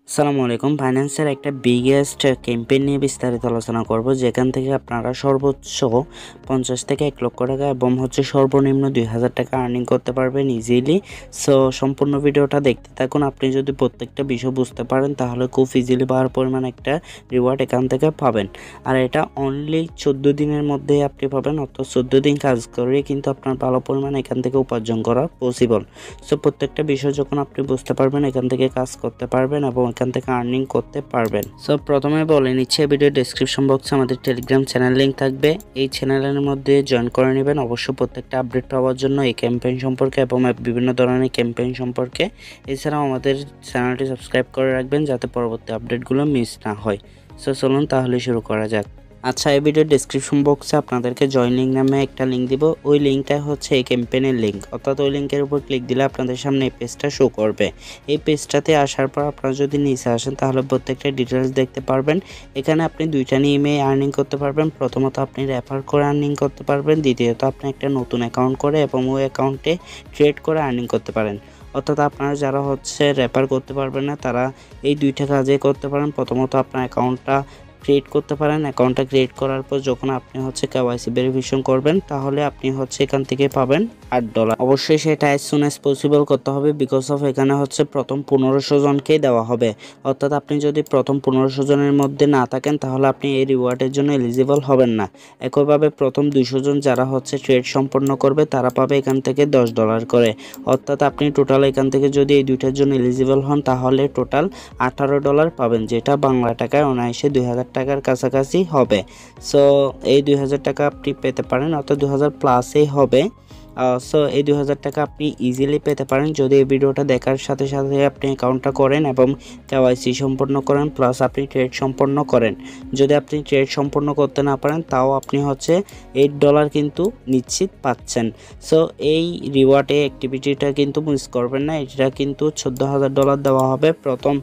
আসসালামু আলাইকুম। ফাইন্যান্সের একটা বিগেস্ট ক্যাম্পেইন নিয়ে বিস্তারিত আলোচনা করব, যেখান থেকে আপনারা সর্বোচ্চ 50 থেকে 1 লক্ষ টাকা এবং সর্বনিম্ন 2000 টাকা আর্নিং করতে পারবেন ইজিলি। সো সম্পূর্ণ ভিডিওটা দেখতে থাকুন। আপনি যদি প্রত্যেকটা বিষয় বুঝতে পারেন তাহলে খুব ইজিলি পাওয়ার পরিমাণ একটা রিওয়ার্ড এখান থেকে পাবেন। আর এটা অনলি 14 দিনের মধ্যেই আপনি পাবেন, অর্থাৎ 14 দিন কাজ করে কিন্তু আপনার ভালো পরিমাণ এখান থেকে উপার্জন করা পসিবল। সো প্রত্যেকটা বিষয় যখন আপনি বুঝতে পারবেন এখান থেকে কাজ করতে পারবেন এবং এখান থেকে আর্নিং করতে পারবেন। সো প্রথমে বলে নিচ্ছে, ভিডিও ডেসক্রিপশন বক্সে আমাদের টেলিগ্রাম চ্যানেল লিঙ্ক থাকবে। এই চ্যানেলের মধ্যে জয়েন করে নেবেন অবশ্যই প্রত্যেকটা আপডেট পাওয়ার জন্য, এই ক্যাম্পেইন সম্পর্কে এবং বিভিন্ন ধরনের ক্যাম্পেইন সম্পর্কে। এছাড়াও আমাদের চ্যানেলটি সাবস্ক্রাইব করে রাখবেন যাতে পরবর্তী আপডেটগুলো মিস না হয়। সো চলুন তাহলে শুরু করা যাক। আচ্ছা, এই ভিডিও ডেসক্রিপশন বক্সে আপনাদেরকে জয়েন লিঙ্ক নামে একটা লিঙ্ক দিব। ওই লিঙ্কটা হচ্ছে এই ক্যাম্পেইনের লিঙ্ক, অর্থাৎ ওই লিঙ্কের উপর ক্লিক দিলে আপনাদের সামনে এই পেজটা শো করবে। এই পেজটাতে আসার পর আপনারা যদি নিচে আসেন তাহলে প্রত্যেকটা ডিটেলস দেখতে পারবেন। এখানে আপনি দুইটা নিয়মে আর্নিং করতে পারবেন। প্রথমত আপনি রেফার করে আর্নিং করতে পারবেন, দ্বিতীয়ত আপনি একটা নতুন অ্যাকাউন্ট করে এবং ওই অ্যাকাউন্টে ট্রেড করে আর্নিং করতে পারেন। অর্থাৎ আপনারা যারা রেফার করতে পারবেন না তারা এই দুইটা কাজে করতে পারেন। প্রথমত আপনার অ্যাকাউন্টটা ক্রিয়েট করতে পারেন। অ্যাকাউন্টটা ক্রিয়েট করার পর যখন আপনি KYC ভেরিফিকেশন করবেন তাহলে আপনি এখান থেকে পাবেন $8। অবশ্যই সেটা অ্যাজ সুন অ্যাজ পসিবল করতে হবে, বিকজ অফ এখানে প্রথম 1500 জনকেই দেওয়া হবে। অর্থাৎ আপনি যদি প্রথম 1500 জনের মধ্যে না থাকেন তাহলে আপনি এই রিওয়ার্ডের জন্য এলিজিবল হবেন না। একইভাবে প্রথম 200 জন যারা ট্রেড সম্পন্ন করবে তারা পাবে এখান থেকে $10 করে। অর্থাৎ আপনি টোটাল এখান থেকে যদি এই দুইটার জন্য এলিজিবল হন তাহলে টোটাল $18 পাবেন, যেটা বাংলা টাকায় অনায়াসে 2000 টাকার কাছাকাছি হবে। সো এই 2000 টাকা আপনি পেতে পারেন, অর্থাৎ 2000 প্লাসই হবে। সো এই 2000 টাকা আপনি ইজিলি পেতে পারেন যদি এই ভিডিওটা দেখার সাথে সাথে আপনি অ্যাকাউন্টটা করেন এবং KYC সম্পন্ন করেন, প্লাস আপনি ট্রেড সম্পন্ন করেন। যদি আপনি ট্রেড সম্পন্ন করতে না পারেন তাও আপনি $8 কিন্তু নিশ্চিত পাচ্ছেন। সো এই রিওয়ার্ডে অ্যাক্টিভিটিটা কিন্তু মিস করবেন না। এটা কিন্তু $14,000 দেওয়া হবে প্রথম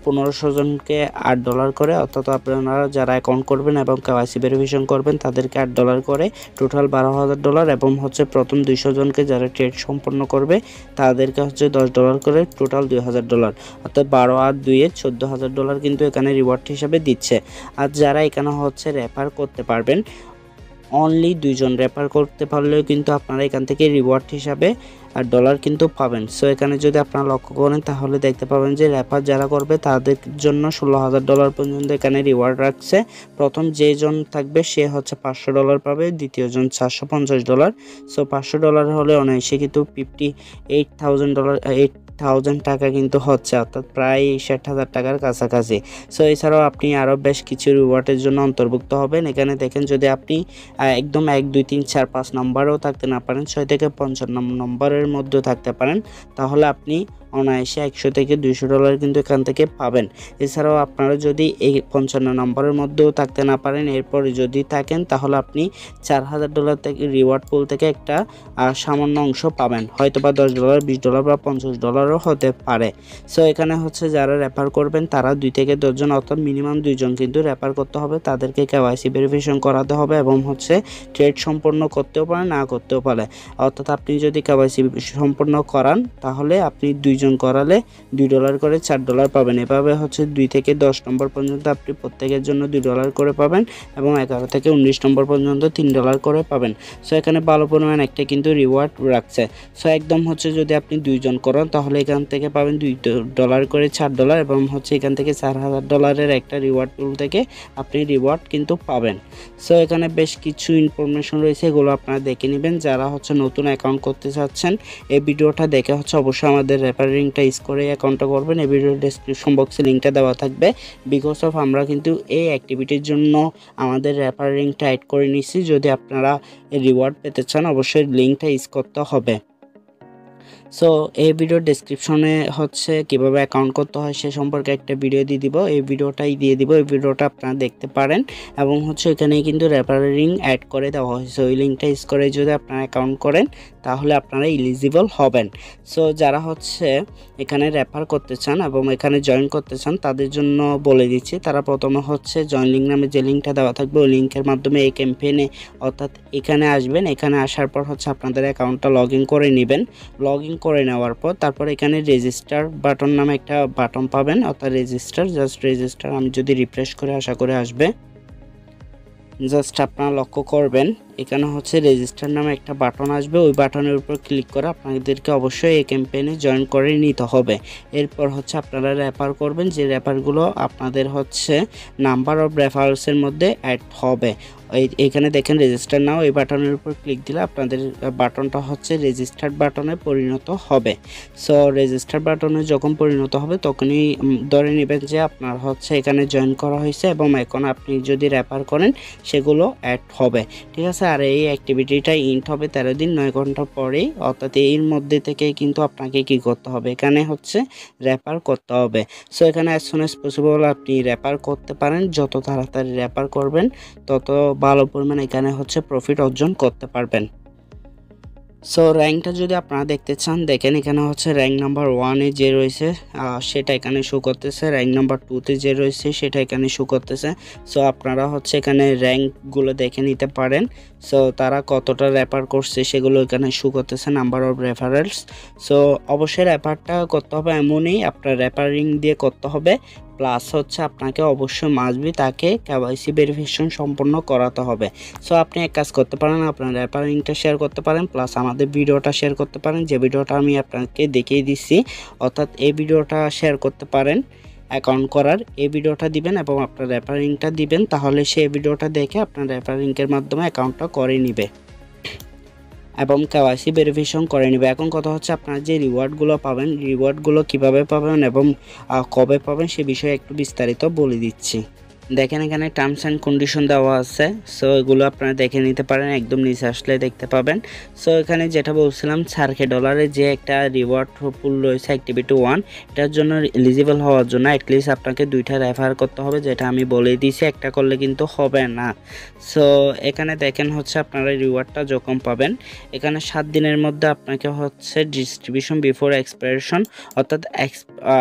1500 জনকে $8 করে। অর্থাৎ আপনারা যারা অ্যাকাউন্ট করবেন এবং KYC ভেরিফিকেশন করবেন তাদেরকে $8 করে, টোটাল $12,000 এবং প্রথম 200 জনকে যারা ট্রেড সম্পন্ন করবে তাদেরকে $10 করে, টোটাল $2,000। অর্থাৎ 12 আর 2 এ $14,000 কিন্তু এখানে রিওয়ার্ড হিসাবে দিচ্ছে। আর যারা এখানে রেফার করতে পারবেন, অনলি 2 জন রেফার করতে পারলেও কিন্তু আপনারা এখান থেকে রিওয়ার্ড হিসাবে $8 কিন্তু পাবেন। সো এখানে যদি আপনারা লক্ষ্য করেন তাহলে দেখতে পাবেন যে রেফার যারা করবে তাদের জন্য $16,000 পর্যন্ত এখানে রিওয়ার্ড রাখছে। প্রথম যে জন থাকবে সে $500 পাবে, দ্বিতীয় জন $750। সো $500 হলে অনায়াসে কিন্তু $58,000 টাকা কিন্তু অর্থাৎ প্রায় 60,000 টাকার কাছাকাছি। সো এছাড়াও আপনি আরও বেশ কিছু রিওয়ার্ডের জন্য অন্তর্ভুক্ত হবেন। এখানে দেখেন, যদি আপনি একদম 1 2 3 4 5 নম্বরেও থাকতে না পারেন, 6 থেকে 55 নম্বরের মধ্যে থাকতে পারেন, তাহলে আপনি অনায়াসে $100 থেকে $200 কিন্তু এখান থেকে পাবেন। এছাড়াও আপনারা যদি এই 55 নম্বরের মধ্যেও থাকতে না পারেন, এরপরে যদি থাকেন তাহলে আপনি $4,000 থেকে রিওয়ার্ড পুল থেকে একটা সামান্য অংশ পাবেন, হয়তো বা $10, $20 বা $50 হতে পারে। সো এখানে যারা রেফার করবেন তারা 2 থেকে 10 জন, অর্থাৎ মিনিমাম 2 জন কিন্তু রেফার করতে হবে। তাদেরকে KYC ভেরিফিকেশন করাতে হবে এবং ট্রেড সম্পন্ন করতেও পারে, না করতেও পারে। অর্থাৎ আপনি যদি KYC সম্পন্ন করান তাহলে আপনি 2 জন করালে $2 করে $4 পাবেন। এভাবে 2 থেকে 10 নম্বর পর্যন্ত আপনি প্রত্যেকের জন্য $2 করে পাবেন এবং 11 থেকে 19 নম্বর পর্যন্ত $3 করে পাবেন। সো এখানে ভালো পরিমাণ একটা কিন্তু রিওয়ার্ড রাখছে। সো একদম যদি আপনি 2 জন করেন তাহলে এখান থেকে পাবেন $2 করে $4 এবং এখান থেকে $4,000 একটা রিওয়ার্ড পুল থেকে আপনি রিওয়ার্ড কিন্তু পাবেন। সো এখানে বেশ কিছু ইনফরমেশন রয়েছে, এগুলো আপনারা দেখে নেবেন। যারা নতুন অ্যাকাউন্ট করতে চাচ্ছেন এই ভিডিওটা দেখে অবশ্যই আমাদের রেফার লিঙ্কটা ইউজ করে অ্যাকাউন্টটা করবেন। এই ভিডিওর ডেসক্রিপশন বক্সে লিঙ্কটা দেওয়া থাকবে। বিকজ অফ আমরা কিন্তু এই অ্যাক্টিভিটির জন্য আমাদের রেফার লিঙ্কটা অ্যাড করে নিচ্ছি। যদি আপনারা রিওয়ার্ড পেতে চান অবশ্যই লিঙ্কটা ইউজ করতে হবে। সো এই ভিডিওর ডেসক্রিপশনে কিভাবে অ্যাকাউন্ট করতে হয় সে সম্পর্কে একটা ভিডিও দিয়ে দিব, এই ভিডিওটাই দিয়ে দিব। এই ভিডিওটা আপনারা দেখতে পারেন এবং এখানে কিন্তু রেফারেল লিঙ্ক অ্যাড করে দেওয়া হয়েছে। ওই লিঙ্কটা ইউজ করে যদি আপনারা অ্যাকাউন্ট করেন তাহলে আপনারা এলিজিবল হবেন। সো যারা এখানে রেফার করতে চান এবং এখানে জয়েন করতে চান তাদের জন্য বলে দিচ্ছি। তারা প্রথমে জয়েন লিঙ্ক নামে যে লিঙ্কটা দেওয়া থাকবে ওই লিঙ্কের মাধ্যমে এই ক্যাম্পেইনে অর্থাৎ এখানে আসবেন। এখানে আসার পর আপনাদের অ্যাকাউন্টটা লগ ইন করে নেবেন। লগ ইন করে নেওয়ার পর তারপর এখানে রেজিস্টার বাটন নামে একটা বাটন পাবেন, অর্থাৎ রেজিস্টার, জাস্ট রেজিস্টার। আমি যদি রিফ্রেশ করে আশা করে আসবে, জাস্ট আপনারা লক্ষ্য করবেন এখানে হচ্ছে রেজিস্টার নামে একটা বাটন আসবে। ওই বাটনের উপর ক্লিক করে আপনাদেরকে অবশ্যই এই ক্যাম্পেইনে জয়েন করে নিতে হবে। এরপর হচ্ছে আপনারা রেফার করবেন, যে রেফারগুলো আপনাদের হচ্ছে নাম্বার অফ রেফারেলসের মধ্যে অ্যাড হবে। এখানে দেখেন রেজিস্টার নাও, এই বাটনের উপর ক্লিক দিলে আপনাদের বাটনটা হচ্ছে রেজিস্টার্ড বাটনে পরিণত হবে। সো রেজিস্টার বাটনে যখন পরিণত হবে তখনই ধরে নেবেন যে আপনার হচ্ছে এখানে জয়েন করা হয়েছে এবং এখন আপনি যদি রেফার করেন সেগুলো অ্যাড হবে, ঠিক আছে। আর এই অ্যাক্টিভিটিটা ইন্ট হবে 13 দিন 9 ঘন্টা পরেই, অর্থাৎ এর মধ্যে থেকে কিন্তু আপনাকে কি করতে হবে, এখানে হচ্ছে রেফার করতে হবে। সো এখানে অ্যাজ সুন অ্যাজ পসিবল আপনি রেফার করতে পারেন, যত তাড়াতাড়ি রেফার করবেন তত ভালো পরিমাণে এখানে হচ্ছে প্রফিট অর্জন করতে পারবেন। সো র্যাঙ্কটা যদি আপনারা দেখতে চান, দেখেন এখানে হচ্ছে র্যাঙ্ক নাম্বার 1-এ যে রয়েছে সেটা এখানে শো করতেছে, র্যাঙ্ক নাম্বার 2-তে যে রয়েছে সেটা এখানে শো করতেছে। সো আপনারা হচ্ছে এখানে র্যাঙ্কগুলো দেখে নিতে পারেন। সো তারা কতটা রেফার করছে সেগুলো এখানে শো করতেছে, নাম্বার অফ রেফারেলস। সো অবশ্যই রেফারটা করতে হবে এমনই আপনার রেফারিং দিয়ে করতে হবে, প্লাস হচ্ছে আপনাকে অবশ্যই মাসবি তাকে কেওয়াইসি ভেরিফিকেশন সম্পন্ন করাতে হবে। সো আপনি এক কাজ করতে পারেন, আপনার রেফারিংটা শেয়ার করতে পারেন, প্লাস আমাদের ভিডিওটা শেয়ার করতে পারেন, যে ভিডিওটা আমি আপনাকে দেখিয়ে দিচ্ছি, অর্থাৎ এই ভিডিওটা শেয়ার করতে পারেন। অ্যাকাউন্ট করার এই ভিডিওটা দিবেন এবং আপনার রেফারিংটা দিবেন, তাহলে সেই ভিডিওটা দেখে আপনার রেফারিংয়ের মাধ্যমে অ্যাকাউন্টটা করে নিবে এবং কেওয়াইসি ভেরিফিকেশন করে নেবে। এখন কথা হচ্ছে আপনারা যে রিওয়ার্ডগুলো পাবেন, রিওয়ার্ডগুলো কিভাবে পাবেন এবং কবে পাবেন সে বিষয়ে একটু বিস্তারিত বলে দিচ্ছি। দেখেন এখানে টার্মস অ্যান্ড কন্ডিশন দেওয়া আছে, সো এগুলো আপনারা দেখে নিতে পারেন, একদম নিচে আসলে দেখতে পাবেন। সো এখানে যেটা বলছিলাম $4,000 যে একটা রিওয়ার্ড পুল রয়েছে অ্যাক্টিভিটি 1, এটার জন্য এলিজিবল হওয়ার জন্য অ্যাটলিস্ট আপনাকে 2টা রেফার করতে হবে, যেটা আমি বলে দিয়েছি, একটা করলে কিন্তু হবে না। সো এখানে দেখেন হচ্ছে আপনারা রিওয়ার্ডটা যখন পাবেন, এখানে 7 দিনের মধ্যে আপনাকে হচ্ছে ডিস্ট্রিবিউশন বিফোর এক্সপায়ারেশন, অর্থাৎ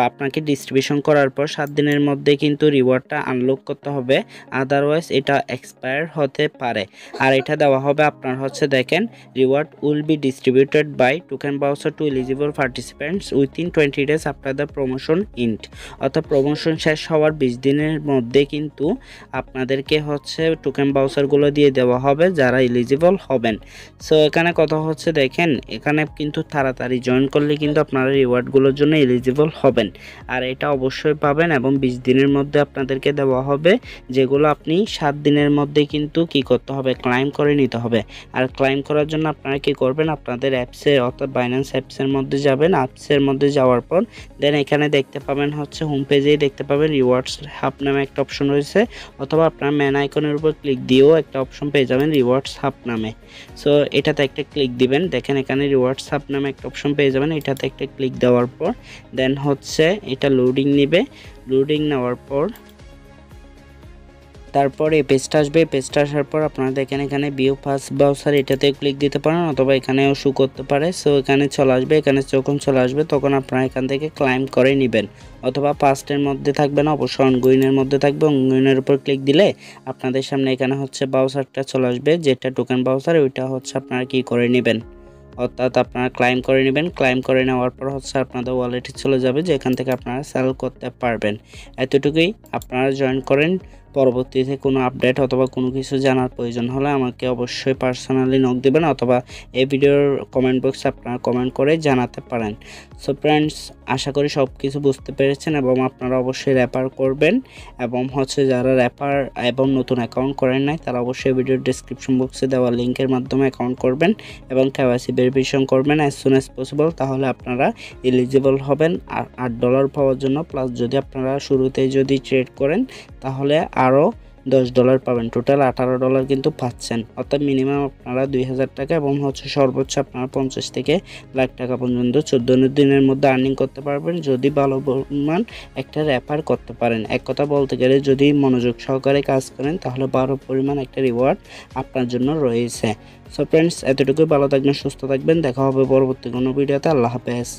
আপনাকে ডিস্ট্রিবিউশন করার পর 7 দিনের মধ্যে কিন্তু রিওয়ার্ডটা আনলক করতে হবে, আদারওয়াইজ এটা এক্সপায়ার হতে পারে। আর এটা দেওয়া হবে আপনার হচ্ছে দেখেন, reward will be distributed by token voucher to eligible participants within 20 days after the promotion end, অর্থাৎ প্রমোশন শেষ হওয়ার 20 দিনের মধ্যে কিন্তু আপনাদেরকে হচ্ছে টোকেন ভাউচারগুলো দিয়ে দেওয়া হবে যারা এলিজিবল হবেন। সো এখানে কথা হচ্ছে দেখেন, এখানে কিন্তু তাড়াতাড়ি জয়েন করলে কিন্তু আপনারা রিওয়ার্ডগুলোর জন্য এলিজিবল হবেন, আর এটা অবশ্যই পাবেন এবং 20 দিনের মধ্যে আপনাদেরকে দেওয়া হবে, যেগুলো আপনি 7 দিনের মধ্যে কিন্তু কি করতে হবে, ক্লাইম করে নিতে হবে। আর ক্লাইম করার জন্য আপনারা কি করবেন, আপনাদের অ্যাপসে অর্থাৎ বাইন্যান্স অ্যাপসের মধ্যে যাবেন, অ্যাপসের মধ্যে যাওয়ার পর দেন এখানে দেখতে পাবেন হচ্ছে হোম পেজেই দেখতে পাবেন রিওয়ার্ডস হাব নামে একটা অপশন রয়েছে, অথবা আপনার ম্যান আইকনের উপর ক্লিক দিয়েও একটা অপশন পেয়ে যাবেন রিওয়ার্ডস হাব নামে। সো এটাতে একটা ক্লিক দিবেন, দেখেন এখানে রিওয়ার্ডস হাব নামে একটা অপশন পেয়ে যাবেন, এটাতে একটা ক্লিক দেওয়ার পর দেন হচ্ছে এটা লোডিং নেবে, লোডিং নেওয়ার পর তারপরে এই পেজটা আসবে, পেজটা আসার পর আপনারা দেখেন এখানে ভিউ ফার্স্ট ব্রাউজার, এটাতে ক্লিক দিতে পারেন অথবা এখানেও শো করতে পারে। সো এখানে চলে আসবে, এখানে যখন চলে আসবে তখন আপনারা এখান থেকে ক্লাইম করে নেবেন, অথবা পাস্টের মধ্যে থাকবে না, অবশ্যই অনগোয়িংয়ের মধ্যে থাকবে। অনগোয়িংয়ের উপর ক্লিক দিলে আপনাদের সামনে এখানে হচ্ছে ব্রাউজারটা চলে আসবে, যেটা টোকেন ব্রাউজার, ওইটা হচ্ছে আপনারা কি করে নেবেন, অর্থাৎ আপনারা ক্লাইম করে নেবেন। ক্লাইম করে নেওয়ার পর হচ্ছে আপনাদের ওয়ালেটে চলে যাবে, যেখান থেকে আপনারা সেল করতে পারবেন। এতটুকুই, আপনারা জয়েন করেন। পরবর্তীতে কোনো আপডেট অথবা কোনো কিছু জানার প্রয়োজন হলে আমাকে অবশ্যই পার্সোনালি নক দেবেন, অথবা এই ভিডিওর কমেন্ট বক্সে আপনারা কমেন্ট করে জানাতে পারেন। সো ফ্রেন্ডস, আশা করি সব কিছু বুঝতে পেরেছেন এবং আপনারা অবশ্যই রেফার করবেন, এবং হচ্ছে যারা রেফার এবং নতুন অ্যাকাউন্ট করেন নাই তারা অবশ্যই ভিডিওর ডেসক্রিপশন বক্সে দেওয়া লিঙ্কের মাধ্যমে অ্যাকাউন্ট করবেন এবং কেওয়াইসি ভেরিফিকেশন করবেন অ্যাজ সুন অ্যাজ পসিবল, তাহলে আপনারা এলিজিবল হবেন আর $8 পাওয়ার জন্য। প্লাস যদি আপনারা শুরুতেই যদি ট্রেড করেন তাহলে আরও $10 পাবেন, টোটাল $18 কিন্তু পাচ্ছেন, অর্থাৎ মিনিমাম আপনারা 2000 টাকা এবং হচ্ছে সর্বোচ্চ আপনারা 50 থেকে লাখ টাকা পর্যন্ত 14 দিনের মধ্যে আর্নিং করতে পারবেন, যদি ভালো পরিমাণ একটা রেফার করতে পারেন। এক কথা বলতে গেলে যদি মনোযোগ সহকারে কাজ করেন তাহলে ভালো পরিমাণ একটা রিওয়ার্ড আপনার জন্য রয়েছে। সো ফ্রেন্ডস, এতটুকুই, ভালো থাকবেন, সুস্থ থাকবেন, দেখা হবে পরবর্তী কোনো ভিডিওতে। আল্লাহ হাফেজ।